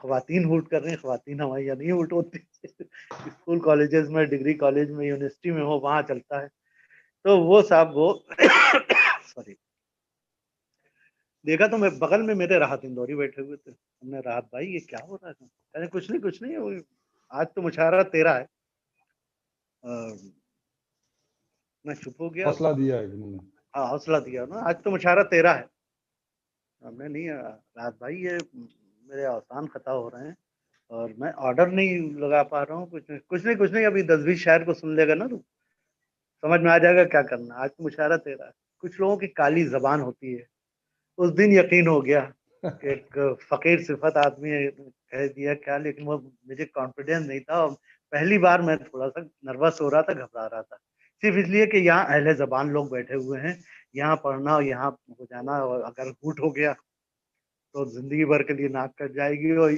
خواتین ہوٹ کر رہی ہیں، خواتین ہماری یہاں نہیں ہوٹ ہوتی اسکول کالجز میں، ڈگری کالج میں، یونیورسٹی میں ہو وہاں چلتا ہے. تو وہ صاحب وہ سوری دیکھا تو میں بغل میں میرے راحت اندوری بیٹھے ہوئے تھے. ہم نے راحت بھائی یہ کیا ہو رہا ہے؟ کہنے کچھ نہیں وہ آج تو مشاعرہ تیرا ہے. میں چپ ہو گیا. حوصلہ دیا ہے انہوں نے. ہاں حوصلہ دیا نا، آج تو مشاعرہ تیرا ہے. میں نہیں راحت بھائی یہ میرے اوسان خطا ہو رہے ہیں اور میں آرڈر نہیں لگا پا رہا ہوں. کچھ نہیں ابھی 10-20 شاعر کو سن لے گا نا تو سمجھ میں آ جائے گا کیا کرنا. آج تو مشاعرہ تیرا ہے. کچھ لوگوں کی کالی زبان ہوتی ہے. اس دن یقین ہو گیا کہ ایک فقیر صفت آدمی کہہ دیا کیا، لیکن وہ مجھے کانفیڈینس نہیں تھا. پہلی بار میں تھوڑا سا نروس ہو رہا تھا، گھبرا رہا تھا، صرف اس لیے کہ یہاں اہل زبان لوگ بیٹھے ہوئے ہیں. یہاں پڑھنا اور یہاں ہو جانا، اور اگر گھوٹ ہو گیا تو زندگی بھر کے لیے ناک کٹ جائے گی. اور